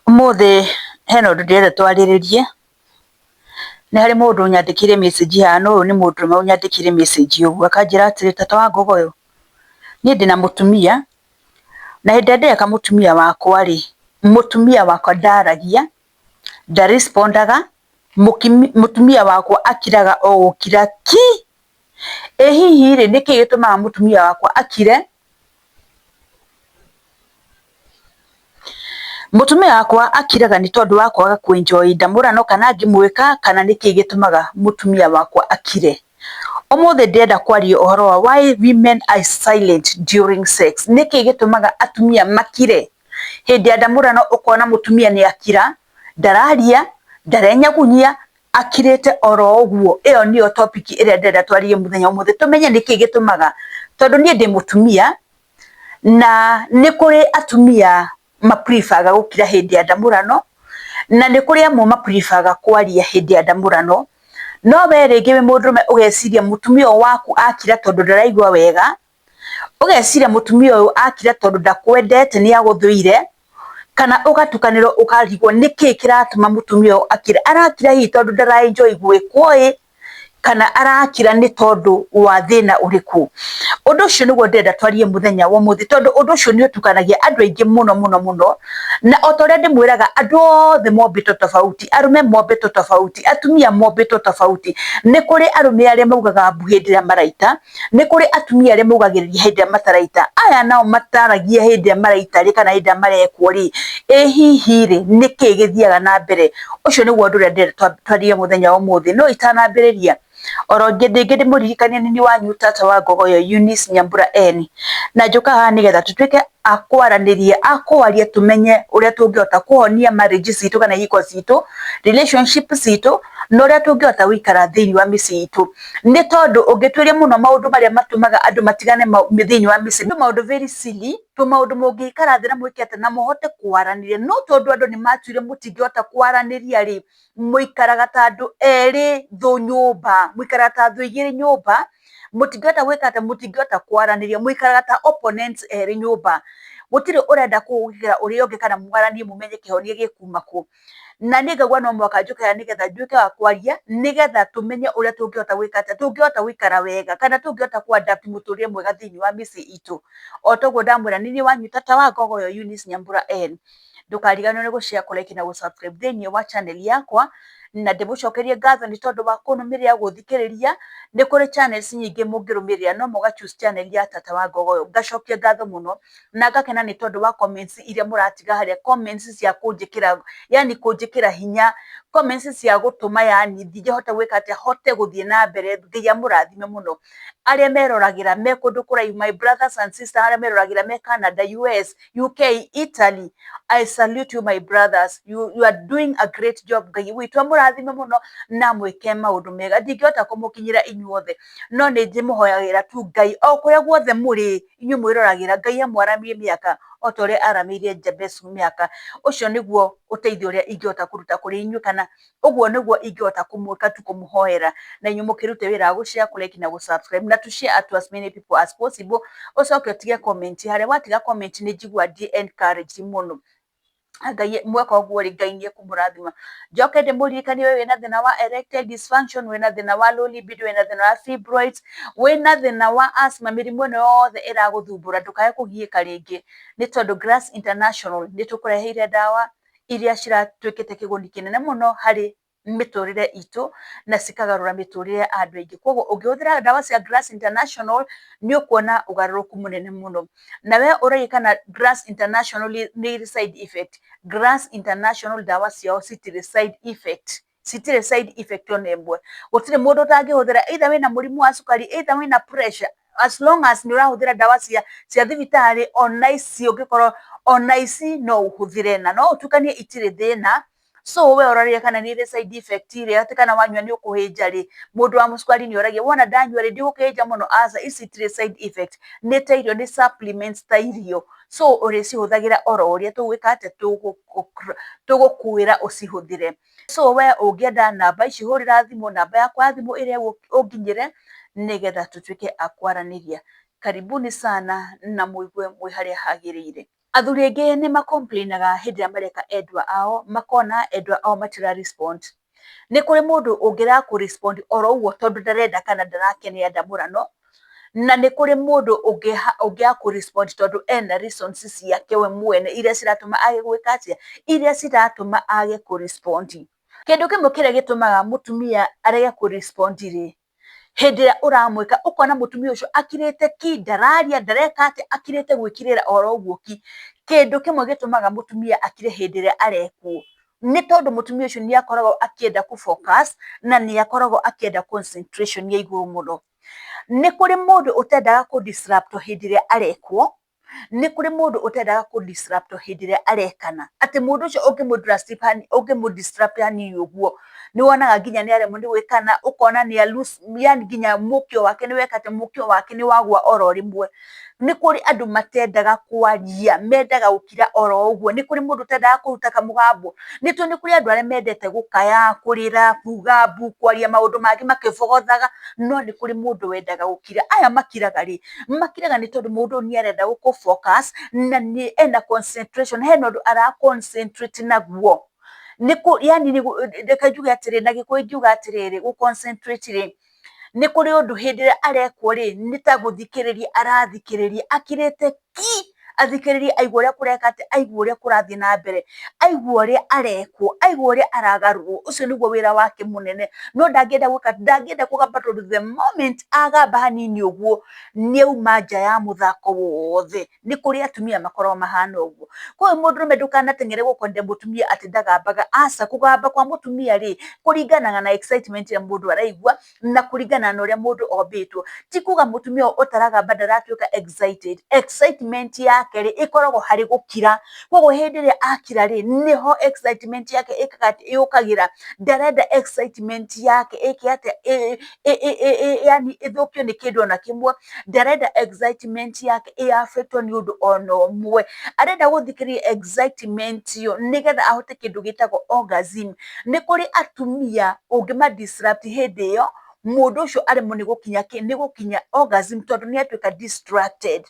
Ũmũthĩ hena ũndũ ndĩrenda twarĩrĩrie. Nĩ harĩ mũndũ ũnyandĩkĩire message haha, na ũyũ nĩ mũndũrũme ũnyandĩkĩire message ũguo, akanjĩra atĩrĩ, tata wa Ngogoyo, niĩ ndĩna mũtumia, na hĩndĩ ĩrĩa ndĩreka mũtumia wakwa rĩ, mũtumia wakwa ndaragia, ndarespondaga, mũtumia wakwa akiraga o gũkira ki. Ĩ hihi rĩ, nĩkĩĩ gĩtũmaga mũtumia wakwa akire? Mũtumia wakwa akiraga nĩ tondũ wa kwaga kũ enjoy ndamũrano kana ngĩmwĩka, kana nĩkĩĩ gĩtũmaga mũtumia wakwa akire? Ũmũthĩ ndĩrenda kwaria ũhoro wa why women are silent during sex. Nĩkĩĩ gĩtũmaga atumia makire hĩndĩ ya ndamũrano? Ũkona mũtumia nĩ akira, ndararia, ndarenyagunyia, akirĩte oro ũguo. Ĩyo nĩyo topic ĩrĩa ndĩrenda twarĩrie mũthenya ũmũthĩ, tũmenye nĩkĩĩ gĩtũmaga. Tondũ niĩ ndĩ mũtumia, na nĩ kũrĩ atumia mapribaga gũkira hĩndĩ ya ndamũrano, na nĩ kũrĩ amwe mapribaga kwaria hĩndĩ ya ndamũrano. No we rĩngĩ wĩ mũndũrũme ũgeciria mũtumia ũyũ waku akira tondũ ndaraigua wega, ũgeciria mũtumia ũyũ akira tondũ ndakwendete, nĩ agũthũire, kana ũgatukanĩrwo ũkarigwo nĩkĩĩ kĩratũma mũtumia ũyũ akire. Arakira hihi tondũ ndara enjoy gwĩkwo ĩ, kana arakira nĩ tondũ wa thĩna ũrĩkũ? Ũndũ ũcio nĩguo ndĩrenda twarie mũthenya wa ũmũthĩ, tondũ ũndũ ũcio nĩ ũtukanagia andũ aingĩ mũno mũno mũno. Na o ta ũrĩa ndĩmwĩraga, andũ othe mombĩtwo tofauti, arũme mombĩtwo tofauti, atumia mombĩtwo tofauti. Nĩ kũrĩ arũme arĩa maugaga mbu hĩndĩ ĩrĩa maraita, nĩ kũrĩ atumia arĩa maugagĩrĩria hĩndĩ ĩrĩa mataraita. Aya nao mataragia hĩndĩ ĩrĩa maraita rĩ, kana hĩndĩ ĩrĩa marekwo rĩ, ĩ hihi rĩ, nĩkĩĩ gĩthiaga na mbere? Ũcio nĩguo ũndũ ũrĩa ndĩrenda twarĩrie mũthenya wa ũmũthĩ. No itanambĩrĩria, oro rĩngĩ ndĩmũririkanie nĩ niĩ wanyu tata wa Ngogoyo Eunice Nyambura N, na njũka haha nĩgetha tũtuĩke a kwaranĩria, a kwaria, tũmenye ũrĩa tũngĩhota kũhonia marriage citũ kana ihiko citũ, relationship citũ, na ũrĩa tũngĩhota gũikara thĩinĩ wa mĩciĩ itũ. Nĩ tondũ ũngĩtuĩria mũno maũndũ marĩa matũmaga andũ matigane thĩinĩ wa mĩciĩ, nĩ maũndũ very silly, tũmaũndũ mũngĩikara thĩ na mwĩke atĩ na mũhote kwaranĩria. No tondũ andũ nĩ matuire mũtingĩhota kwaranĩria rĩ, mũikaraga ta andũ erĩ thũ nyũmba, mũikaraga ta thũ igĩrĩ nyũmba, mũtingĩhota gwĩka atĩ, mũtingĩhota kwaranĩria, mũikaraga ta opponents erĩ nyũmba. Gũtirĩ ũrenda kũgĩra ũrĩa ũngĩ kana mwaranie mũmenye kĩhonia gĩkuma kũ. Na niĩ ngauga no mũhaka njũke haha nĩgetha nduĩke wa kwaria, nĩgetha tũmenye ũrĩa tũngĩhota gwĩka atĩa, tũngĩhota gũikara wega, kana tũngĩhota ku-adapt mũtũrĩre mwega thĩinĩ wa mĩciĩ itũ. O toguo ndamwĩra, nĩ niĩ wanyu tata wa Ngogoyo Eunice Nyambura N. Ndũkariganĩrwo nĩ gũ-share, like na gũ-subscribe thĩinĩ wa channel yakwa, na ndĩmũcokerie ngatho nĩ tondũ wa kũnũmĩrĩra, gũthikĩrĩria. Nĩ kũrĩ channels nyingĩ mũngĩrũmĩrĩra, no mũga-choose channel ya tata wa Ngogoyo. Ngacokia ngatho mũno, na ngakena nĩ tondũ wa comments iria mũratiga harĩa, comments cia kũnjĩkĩra, yani kũnjĩkĩra hinya, comments cia gũtũma yani ngĩhota gwĩka atĩa, hote gũthiĩ na mbere. Ngai amũrathime mũno. Arĩa meroragĩra me kũndũ kũraihu, my brothers and sisters arĩa meroragĩra me Canada, US, UK, Italy, I salute you my brothers. You are doing a great job. Ngai witũ amũrathime mũno na mwĩke maũndũ mega. Ndingĩhota kũmũkinyĩra inyuothe, no nĩ ndĩmũhoyagĩra tu Ngai o kũrĩa guothe mũrĩ, inyuĩ mwĩroragĩra, Ngai amwaramie mĩaka o ta ũrĩa aramĩire Jabesh mĩaka. Ũcio nĩguo ũteithio ũrĩa ingĩhota kũruta kũrĩ inyuĩ, kana ũguo nĩguo ingĩhota kũmwĩka tu, kũmũhoera. Na inyuĩ mũkĩrute wĩra wa gũ-share, kũ-like na gũ-subscribe, na to-share to as many people as possible. Ũcoke ũtige comment harĩa, watiga comment nĩ njiguaga ndi-encouraged mũno. Ngai mweka ũguo rĩ, Ngai nĩ ekũmũrathima. Njoke ndĩmũririkanie, we wĩna thĩna wa erectile dysfunction, wĩna thĩna wa low libido, wĩna thĩna wa fibroids, wĩna thĩna wa asthma, mĩrimũ ĩno yothe ĩragũthumbũra, ndũkae kũgiĩka rĩngĩ, nĩ tondũ Grace International nĩ tũkũreheire ndawa iria ciratuĩkĩte kĩguni kĩnene mũno harĩ mĩtũrĩre itũ, na cikagarũra mĩtũrĩre ya andũ aingĩ. Koguo ũngĩhũthĩra ndawa cia Grace International nĩ ũkuona ũgarũrũku mũnene mũno. Na we ũrarikana Grace International nĩ ĩrĩ side effect. Grace International ndawa ciao citirĩ side effect, citirĩ side effect ona ĩmwe. Gũtirĩ mũndũ ũtangĩhũthĩra, either wĩna mũrimũ wa cukari, either wĩna pressure, as long as nĩ ũrahũthĩra ndawa cia thibitarĩ, ona ici ũngĩkorwo, ona ici no ũhũthĩre, na no ũtukanie, itirĩ thĩna. So we ũrarĩa kana nĩ ĩrĩ side effect ĩrĩa atĩ kana wanyua nĩ ũkũhĩnja rĩ, mũndũ wa mũcukari nĩ oragia, wona ndanyua rĩ ndigũkĩhĩnja mũno? Aca, ici itirĩ side effect, nĩ ta irio, nĩ supplements ta irio. So ũrĩcihũthagĩra oro ũrĩa tũgwĩka atĩ, tũgũkwĩra ũcihũthĩre. So we ũngĩenda namba ici, hũrĩra thimũ, namba yakwa ya thimũ ĩrĩa ũnginyĩre, nĩgetha tũtuĩke a kwaranĩria. Karibuni sana na mũigue mwĩ harĩa hagĩrĩire. athuri aingĩ nĩ macomplainaga hĩndĩ ĩrĩa mareka endwa ao, makona endwa ao matira respond. Nĩ kũrĩ mũndũ ũngĩraga kũ respond oro ũguo tondũ ndarenda kana ndarakenera ndamũrano, na nĩ kũrĩ mũndũ ũngĩaga kũ respond tondũ ena reasons ciake we mwene iria ciratũma age gwĩka atĩa, iria ciratũma age kũ respond. Kĩndũ kĩmwe kĩrĩa gĩtũmaga mũtumia arege kũ respond rĩ, hĩndĩ ĩrĩa ũramwĩka ũkona mũtumia ũcio akirĩte ki, ndararia, ndareka atĩa, akirĩte gwĩkirĩra oro ũguo ki. Kĩndũ kĩmwe gĩtũmaga mũtumia akire hĩndĩ ĩrĩa arekwo nĩ tondũ mũtumia ũcio nĩ akoragwo akĩenda kũ focus na nĩ akoragwo akĩenda concentration ya igũrũ mũno. Nĩ kũrĩ mũndũ ũtendaga kũ disrupt hĩndĩ ĩrĩa arekwo, nĩ kũrĩ mũndũ ũtendaga kũ disrupt hĩndĩ ĩrĩa arekana, atĩ mũndũ ũcio ũngĩmũ disrupt hanini ũguo nĩ wonaga nginya nĩ aremwo nĩ gwĩkana, ũkona nĩ lose, yani nginya mũkio wake nĩ weka atĩ mũkio wake nĩ wagwa oro rĩmwe. Nĩ kũrĩ andũ matendaga kwaria, mendaga gũkira oro ũguo. Nĩ kũrĩ mũndũ ũtendaga kũruta kamũgambo, nĩ kũrĩ andũ arĩa mendete gũkaya, kũrĩra, kuga mbu, kwaria maũndũ mangĩ makĩbogothaga, no nĩ kũrĩ mũndũ wendaga gũkira. Aya makiraga rĩ, makiraga nĩ tondũ mũndũ nĩ arenda gũkũ focus na nĩ ena concentration, hena ũndũ ara concentrate naguo. Yani reke njuge atĩrĩ, na Gĩkũyũ ngiuga atĩrĩrĩ, gũ concentrate rĩ, nĩ kũrĩ ũndũ hĩndĩ ĩrĩa arekwo rĩ, nĩ ta gũthikĩrĩria arathikĩrĩria akirĩte ki, athikĩrĩrie aigua ũrĩa kũreka atĩa, aigua ũrĩa kũrathiĩ na mbere, aigua ũrĩa arekwo, aigua ũrĩa aragarũrwo. Ũcio nĩguo wĩra wake mũnene, no ndangĩenda kũgamba tondũ the moment agamba hanini ũguo nĩ auma nja ya mũthako wothe. Nĩ kũrĩ atumia makoragwo mahana ũguo. Koguo mũndũrũme ndũkanateng'ere gũ condemn mũtumia atĩ ndagambaga, aca. Kũgamba kwa mũtumia rĩ, kũringanaga na excitement ĩrĩa mũndũ araigua na kũringana na ũrĩa mũndũ ombĩtwo. Ti kuga mũtumia ũtaragamba ndaratuĩka excited, excitement yake rĩ ĩkoragwo harĩ gũkira. Koguo hĩndĩ ĩrĩa akira rĩ, nĩho excitement yake yũkagĩra. Ndarenda excitement yake ĩke atĩa, yani ĩthũkio nĩ kĩndũ ona kĩmwe. Ndarenda excitement yake ĩ-affectwo nĩ ũndũ ona ũmwe. Arenda gũthikĩrĩria excitement ĩyo nĩgetha ahote kĩndũ gĩtagwo orgasm. Nĩ kũrĩ atumia ũngĩma disrupt hĩndĩ ĩyo, mũndũ ũcio aremwo nĩ gũkinya orgasm tondũ nĩ atuĩka distracted.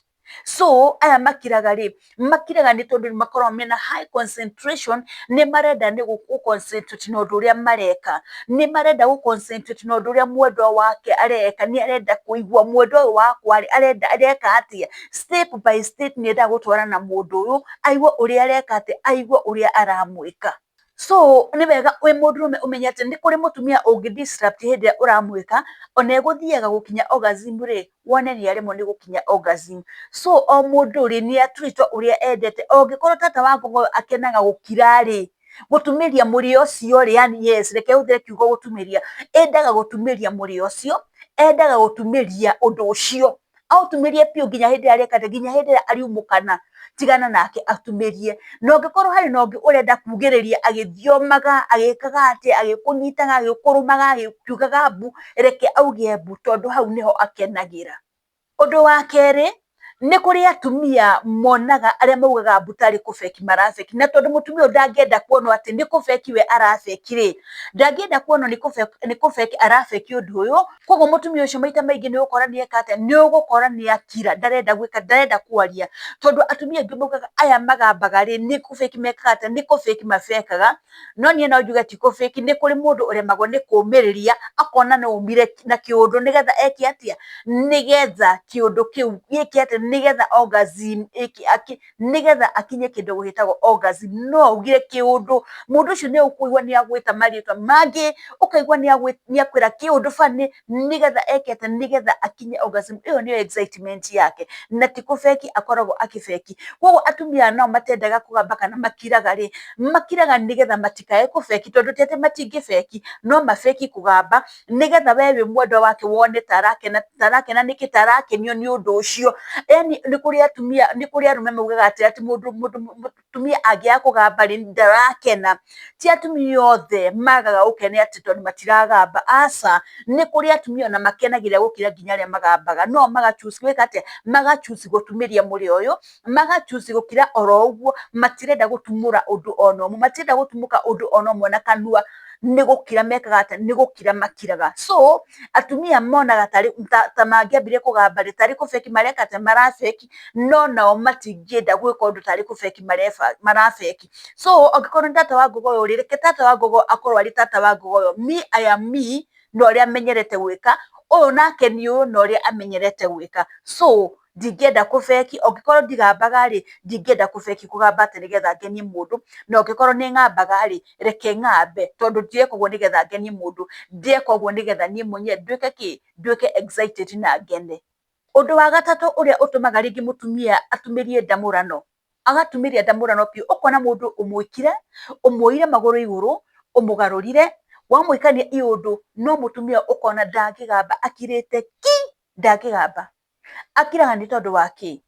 So aya makiraga rĩ, makiraga nĩ tondũ makoragwo mena high concentration, nĩ marenda nĩ gũ concentrate na ũndũ ũrĩa mareka, nĩ marenda gũ concentrate na ũndũ ũrĩa mwendwa wake areka, nĩ arenda kũigua mwendwa ũyũ wakwa areka atĩa, step by step nĩ endaga gũtwarana na mũndũ ũyũ, aigue ũrĩa areka atĩa, aigue ũrĩa aramwĩka. So nĩ wega wĩ mũndũrũme ũmenye atĩ nĩ kũrĩ mũtumia ũngĩ disrupt hĩndĩ ĩrĩa ũramwĩka, ona egũthiaga gũkinya orgasm rĩ, wone nĩ aremwo nĩ gũkinya orgasm. So o mũndũ rĩ nĩ atreatwo ũrĩa endete. Ũngĩkorwo tata wa Ngogoyo akenaga gũkira rĩ, gũtumĩria mũrĩ ũcio rĩ, yani yes, reke hũthĩre kiugo gũtumĩria, endaga gũtumĩria mũrĩ ũcio, endaga gũtumĩria ũndũ ũcio, aũtumĩrie piũ nginya hĩndĩ ĩrĩa areka atĩa, nginya hĩndĩ ĩrĩa ariumũkana, tigana nake atumĩrie. Na ũngĩkorwo harĩ na ũngĩ ũrenda kugĩrĩria agĩthiomaga, agĩkaga atĩa, agĩkũnyitaga, agĩkũrũmaga, agĩkiugaga mbu, reke auge mbu tondũ hau nĩho akenagĩra. Ũndũ wa kerĩ, nĩ kũrĩ atumia monaga arĩa maugaga mbu tarĩ kũbeki marabeki, na tondũ mũtumia ũyũ ndangĩenda kuonwo atĩ nĩ kũbeki we arabeki rĩ, ndangĩenda kuonwo nĩ kũbeki arabeki ũndũ ũyũ, koguo mũtumia ũcio maita maingĩ nĩ ũgũkora nĩ eka atĩa, nĩ ũgũkora nĩ akira, ndarenda gwĩka, ndarenda kwaria. Tondũ atumia aingĩ maugaga aya magambaga rĩ, nĩ kũbeki mekaga atĩa, nĩ kũbeki mabekaga. No niĩ no njuge ti kũbeki, nĩ kũrĩ mũndũ ũremagwo nĩ kũũmĩrĩria, akona no aumire na kĩũndũ nĩgetha eke atĩa, nĩgetha kĩũndũ kĩu gĩke atĩa, nĩgetha orgasm nĩgetha akinye kĩndũ gĩtagwo orgasm. No augire kĩũndũ, mũndũ ũcio nĩ ũkũigua nĩ agwĩta marĩtwa mangĩ, ũkaigua nĩ akwĩra kĩũndũ bani, nĩgetha eke atĩa, nĩgetha akinye orgasm. Ĩyo nĩyo excitement yake, na ti kũbeki akoragwo akĩbeki. Koguo atumia nao matendaga kũgamba kana makiraga rĩ, makiraga nĩgetha matikae kũbeki, tondũ ti atĩ matingĩbeki, no mabeki kũgamba, nĩgetha we wĩ mwendwa wake wone ta arakena, nĩkĩ ta arakenio nĩ ũndũ ũcio. Yani nĩ kũrĩ atumia, nĩ kũrĩ arũme maugaga atĩ mũtumia angĩaga kũgamba rĩ, ndarakena. Ti atumia othe magaga gũkena atĩ tondũ matiragamba, aca. Nĩ kũrĩ atumia ona makenagĩrĩra gũkĩra nginya arĩa magambaga, no maga choose gwĩka atĩa, maga choose gũtumĩria mũrĩ ũyũ, maga choose gũkira oro ũguo, matirenda gũtumũra ũndũ ona ũmwe, matirenda gũtumũka ũndũ ona ũmwe na kanua. nĩ gũkira mekaga atĩa, nĩ gũkira makiraga. So atumia monaga ta mangĩambire kũgamba tarĩ kũbeki mareka atĩ marabeki, no nao matingĩenda gwĩka ũndũ tarĩ kũbeki marabeki. So angĩkorwo nĩ tata wa ngogo ũyũ, reke tata wa ngogo akorwo arĩ tata wa ngogo ũyũ, me I am me, na ũrĩa amenyerete gwĩka, ũyũ nake nĩ ũyũ na ũrĩa amenyerete gwĩka. So ndingĩenda kũbeki, angĩkorwo ndigambaga rĩ, ndingĩenda kũbeki kũgamba atĩ nĩgetha ngenie mũndũ, na angĩkorwo nĩ ngambaga rĩ, reke ngambe, tondũ ndireka ũguo nĩgetha ngenie mũndũ, ndeka ũguo nĩgetha niĩ mwenyewe nduĩke excited na ngene. Ũndũ wa gatatũ ũrĩa ũtũmaga rĩngĩ mũtumia atumĩrie ndamũrano, agatumĩria ndamũrano biũ, ũkona mũndũ ũmwĩkire, ũmuoire magũrũ igũrũ, ũmũgarũrire, wamwĩkania iũndũ, no mũtumia ũkona ndangĩgamba, akirĩte ki, ndangĩgamba. Akiraga nĩ tondũ wa kĩ?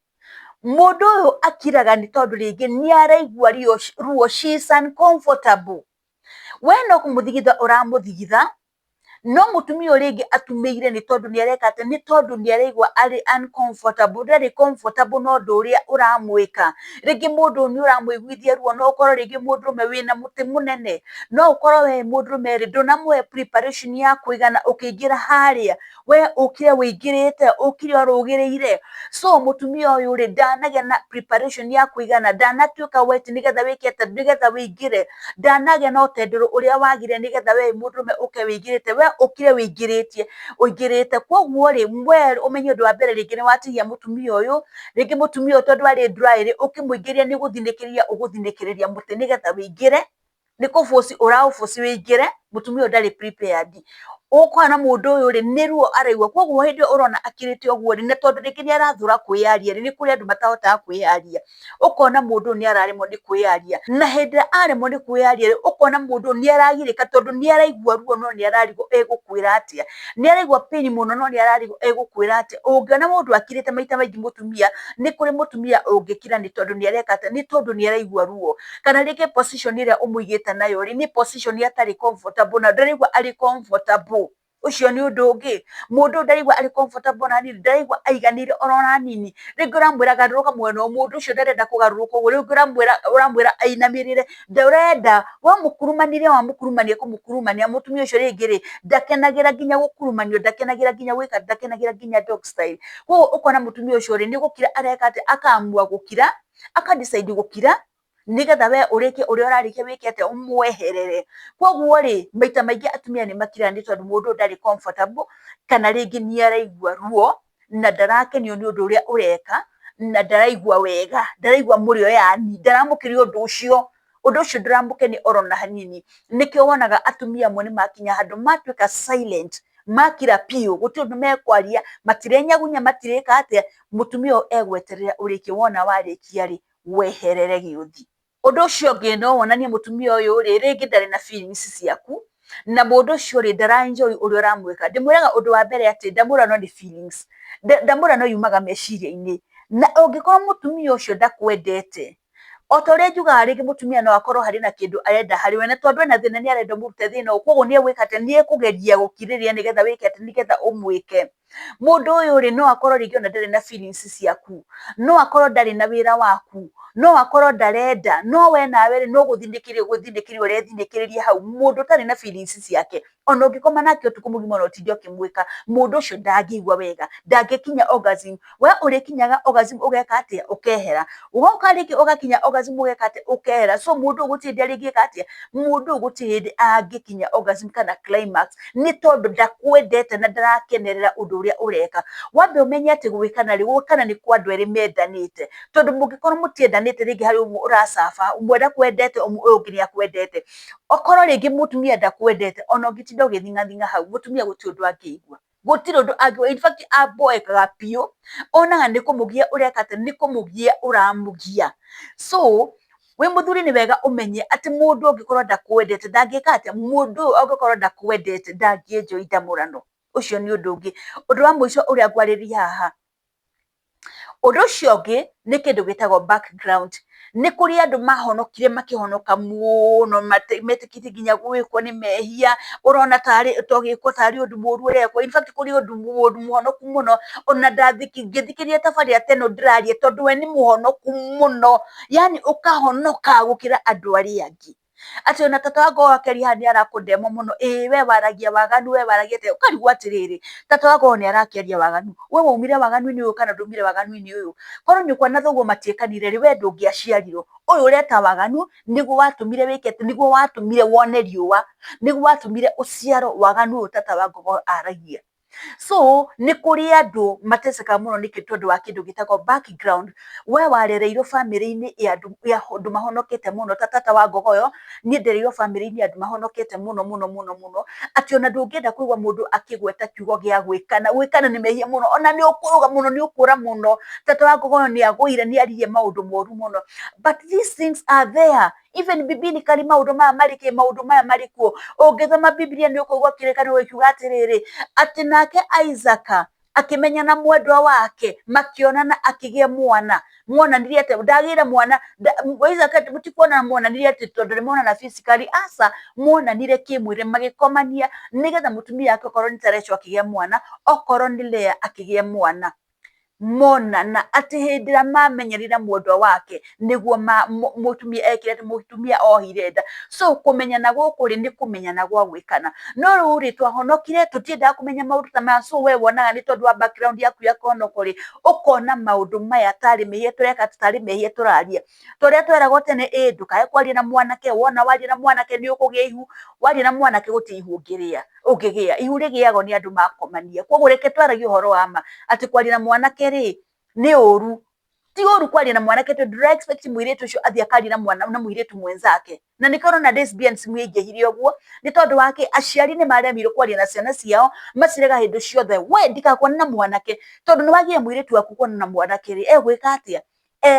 Mũndũ ũyũ akiraga nĩ tondũ rĩngĩ nĩ araigua ruo, she is uncomfortable. We no kũmũthigitha ũramũthigitha, no mũtumia ũyũ rĩngĩ atumĩire nĩ tondũ nĩ areka atĩ, nĩ tondũ nĩ araigua arĩ uncomfortable, ndarĩ comfortable na ũndũ ũrĩa ũramwĩka. Rĩngĩ mũndũ ũyũ nĩ ũramũiguithia ruo, no ũkorwo rĩngĩ mũndũrũme wĩna mũtĩ mũnene, no ũkorwo we mũndũrũme rĩ, ndũnamũhe preparation ya kũigana ũkĩingĩra harĩa, we ũkire wĩingĩrĩte, ũkire ũrũgĩrĩire. So mũtumia ũyũ rĩ, ndanagĩa na preparation ya kũigana, ndanatuĩka wet nĩgetha wĩke atĩ, nĩgetha wĩingĩre, ndanagĩa na ũtendũro ũrĩa wagĩrĩire nĩgetha we mũndũrũme ũke wĩingĩrĩte, we ũkire wĩingĩrĩte. Koguo rĩ, we ũmenye ũndũ wa mbere rĩngĩ nĩ watigia mũtumia ũyũ, rĩngĩ mũtumia ũyũ tondũ arĩ dry rĩ, ũkĩmũingĩria nĩ gũthinĩkĩria ũgũthinĩkĩrĩria mũtĩ nĩgetha wĩingĩre, nĩ kũboci ũraũboci wĩingĩre, mũtumia ũyũ ndarĩ prepared. Ũkona mũndũ ũyũ rĩ, nĩ ruo araigua, koguo hĩndĩ ĩyo ũrona akirĩte ũguo rĩ, nĩ tondũ rĩngĩ nĩ arathũra kwĩyaria, nĩ kũrĩ andũ matahotaga kwĩyaria, ũkona mũndũ ũyũ nĩ araremwo nĩ kwĩyaria, na hĩndĩ ĩrĩa aremwo nĩ kwĩyaria rĩ, ũkona mũndũ ũyũ nĩ aragirĩka, tondũ nĩ araigua ruo no nĩ ararigwo egũkwĩra atĩa, nĩ araigua pain mũno no nĩ ararigwo egũkwĩra atĩa. Ũngĩona mũndũ akirĩte maita maingĩ mũtumia, nĩ kũrĩ mũtumia ũngĩkira nĩ tondũ nĩ areka atĩa, nĩ tondũ nĩ araigua ruo, kana rĩngĩ position ĩrĩa ũmũigĩte nayo rĩ, nĩ position atarĩ comfortable, na ndaraigua arĩ comfortable. Ũcio nĩ ũndũ ũngĩ, mũndũ ũyũ ndaraigua arĩ comfortable na nini, ndaraigua aiganĩire ona nini. Rĩngĩ ũramwĩra garũrũka mwena ũyũ, mũndũ ũcio ndarenda kũgarũrũka ũguo, rĩngĩ ũramwĩra ainamĩrĩre, ndarenda, wamũkurumania kũmũkurumania. Mũtumia ũcio rĩngĩ rĩ, ndakenagĩra nginya gũkurumanio, ndakenagĩra nginya gwĩka, ndakenagĩra nginya dog style. Koguo ũkona mũtumia ũcio rĩ, nĩ gũkira areka atĩ, akaamua gũkira, aka decide gũkira, nĩgetha we ũrĩkie ũrĩa ũrarĩkia wĩke atĩa, ũmweherere. Koguo rĩ, maita maingĩ atumia nĩ makiraga nĩ tondũ mũndũ ndarĩ comfortable, kana rĩngĩ nĩ araigua ruo, na ndarakenio nĩ ũndũ ũrĩa ũreka, na ndaraigua wega, ndaraigua mũrĩo, yani ndaramũkĩria ũndũ ũcio ndũramũkenia oro na hanini. Nĩkĩo wonaga atumia amwe nĩ makinya handũ matuĩka silent, makira piũ, gũtirĩ ũndũ mekwaria, matirenyagunya, matireka atĩa, mũtumia ũyũ egweterera ũrĩkie, wona warĩkia rĩ, weherere gĩũthi. Ũndũ ũcio ũngĩ no wonanie mũtumia ũyũ rĩ, rĩngĩ ndarĩ na feelings ciaku, na mũndũ ũcio rĩ, ndara enjoy ũrĩa ũramwĩka. Ndĩmwĩraga ũndũ wa mbere atĩ, ndamũrano nĩ feelings, ndamũrano yumaga meciria-inĩ, na ũngĩkorwo mũtumia ũcio ndakwendete, o ta ũrĩa njugaga rĩngĩ mũtumia no akorwo harĩ na kĩndũ arenda harĩ we, na tondũ ena thĩna nĩ arenda ũmũrute thĩna ũyũ, koguo nĩ egwĩka atĩ, nĩ ekũgeria gũkirĩrĩria nĩgetha wĩke atĩ, nĩgetha ũmwĩke. Mũndũ ũyũ rĩ, no akorwo rĩngĩ ona ndarĩ na feelings ciaku, no akorwo ndarĩ na wĩra waku, no akorwo ndarenda, no we nawe rĩ, no gũthinĩkĩria ũrethinĩkĩrĩria hau, mũndũ ũtarĩ na feelings ciake, ona ũngĩkoma nake ũtukũ mũgima na ũtinde ũkĩmwĩka, mũndũ ũcio ndangĩigua wega, ndangĩkinya orgasm. We ũrĩkinyaga orgasm ũgeka atĩa, ũkehera, ũgoka rĩngĩ ũgakinya orgasm ũgeka atĩa, ũkehera. So mũndũ ũyũ gũtirĩ hĩndĩ arĩgĩka atĩa, mũndũ ũyũ gũtirĩ hĩndĩ angĩkinya orgasm kana climax, nĩ tondũ ndakwendete na ndarakenerera ũndũ ũrĩa ũreka. Wambe ũmenye atĩ gwĩkana nĩ kwa andũ erĩ mendanĩte, tondũ mũngĩkorwo mũtiendanĩte rĩngĩ harĩ ũmwe ũracaba, ũmwe ndakwendete, ũyũ ũngĩ nĩ akwendete, okorwo rĩngĩ mũtumia ndakwendete, ona ũngĩtinda ũgĩthing'athing'a hau, mũtumia gũtirĩ ũndũ angĩigua, gũtirĩ ũndũ angĩigua, in fact aboekaga piũ, onaga nĩ kũmũgia ũreka atĩ, nĩ kũmũgia ũramũgia. So wĩ mũthuri nĩ wega ũmenye atĩ mũndũ ũngĩkorwo ndakwendete ndangĩka atĩa, mũndũ ũyũ angĩkorwo ndakwendete ndangĩ-enjoy ndamũrano. Ũcio nĩ ũndũ ũngĩ. Ũndũ wa mũico ũrĩa ngwarĩria haha, ũndũ ũcio ũngĩ nĩ kĩndũ gĩtagwo background. Nĩ kũrĩ andũ mahonokire makĩhonoka mũno, metĩkĩtie nginya gwĩkwo nĩ mehia, ũrona togĩkwo tarĩ ũndũ mũru ũrekwo, in fact kũrĩ ũndũ mũhonoku mũno, ona ngĩthikĩrĩria tabarĩra ta ĩno ndĩraria, tondũ we nĩ mũhonoku mũno, yani ũkahonoka gũkĩra andũ arĩa angĩ. ati ona tata wako wakeri hani arakundemo muno we waragia waganu we waragia te ukarigwa atiriri tata wako ni arakiaria waganu we waumire waganu ni uyu kana ndumire waganu ni uyu korwo nyukwa na thoguo matiekanire ri we ndungiaciarirwo uyu ureta waganu niguo watumire wikete niguo watumire wone riua niguo watumire uciaro waganu uyu tata wa Ngogo aragia. So ni kuri andu mateseka muno niki tondu wa kindu gitagwo background we warereirwo family-ini ya andu mahonokete muno tata wa Ngogo yo ni ndereirwo family-ini ya andu mahonokete muno ati ona ndungienda kuigwa mundu akigweta kiugo gia gwikana ni mehia muno ona ni ukuruga muno ni ukura muno tata wa Ngogo ni agwire ni aririe maundu moru muno but these things are there even biblically maundu maya marikuo ungithoma Biblia ni ukuigwa kirekano gikiuga atiriri ati nake Isaac akimenya na mwendwa wake makionana akigia mwonanirie ati ndagire mwana Isaac mutikuona mwonanirie ati tondu nimonana physically asa mwonanire kimwire magikomania nigetha mutumia yake okorwo ni Terecho akigia mwana okorwo ni Lea akigia mwana monana ati hindira mamenyerira mwendwa wake niguo mutumia ekire mutumia ohire nda so kumenyana guku ri ni kumenyana gwa gwikana no ruri twahonokire tutiendaga kumenya maundu ta maya so we wonaga ni tondu wa background yaku ya kuhonoka ri ukona maundu maya tari mehia tureka tutari mehia turaria turia tweragwo tene ndukae kwaria na mwanake wona waria na mwanake ni ukugia ihu waria na mwanake guti ihu ungigia ihu rigiago ni andu makomania koguo reke twaragie uhoro wa ma ati kwaria na mwanake ri ni uru ti uru kwaria na mwanake tondu ndura expect muiritu ucio athie akaria na mwana na muiritu mwenzake na nikorwo na lesbians mwingihirie uguo ni tondu wake aciari ni maremirwo kwaria na ciana ciao macirega hindu ciothe we ndikakwana na mwanake tondu ni wagie muiritu waku kuona na mwanake ri gwika atia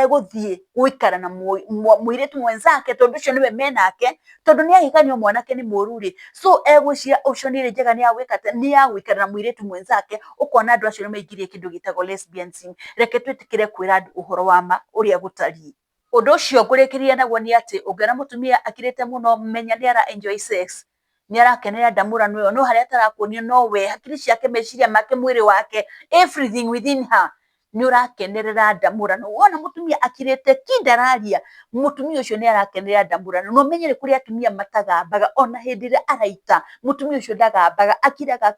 guthie guikara na muiritu mwenzake tondu ucio niwe menake tondu ni ahikanio mwanake ni muru ri so gwicira ucio ni njega ni agwikate ni agwikara na muiritu mwenzake ukona andu acio ni maigirie kindu gitagwo lesbianism reke twitikire kwira andu uhoro wa ma uria gutari undu ucio ngurikiria naguo ni ati ungiona mutumia akirite muno menya ni ara enjoy sex ni arakenera ndamurano yo no haria tarakuonio no we hakiri ciake meciria make mwiri wake everything within her ni urakenerera ndamurano wona mutumia akirite kindararia mutumia ucio ni arakenerera ndamurano no menyere kuri atumia matagambaga ona hindi ria araita mutumia ucio ndagambaga akiraga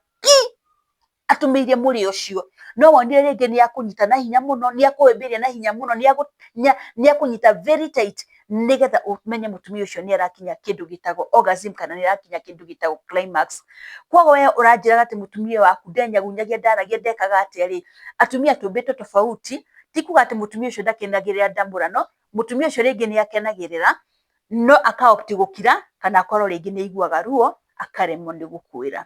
atumirie muri ucio no wonire ringi ni akunyita na hinya muno ni akuhimbiria na hinya muno ni akunyita very tight nigetha umenye mutumia ucio ni arakinya kindu gitagwo orgasm kana ni arakinya kindu gitagwo climax koguo we uranjiraga ati mutumia waku ndenyagunyagia ndaragia ndekaga ati atumia tumbitwo tofauti ti kuga ati mutumia ucio ndakenagirira ndamurano mutumia ucio ringi ni akenagirira no akaopti gukira kana akorwo ringi ni iguaga ruo akaremwo ni gukwira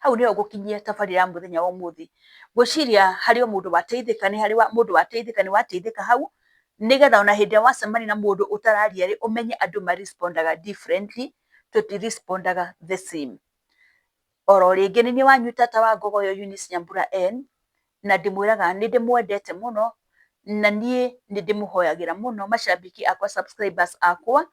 hau niyo gukinyia tabarira ya muthenya wa umuthi gwiciria hari o mundu wateithika ni hari mundu wateithika ni wateithika hau nigetha ona hindi wacemani na mundu utararia ri umenye andu ma respondaga differently tuti respondaga the same oro ringi ni wanyu tata wa Ngogo yo Eunice Nyambura N na ndimwiraga ni ndimwendete muno na nie ni ndimuhoyagira muno macambiki akwa subscribers akwa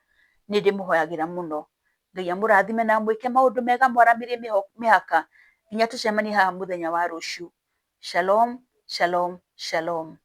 ni ndimuhoyagira muno Ngai amurathime na mwike maundu mega mwaramirie mihaka nginya tucemanie haha muthenya wa ruciu. Shalom, shalom, shalom.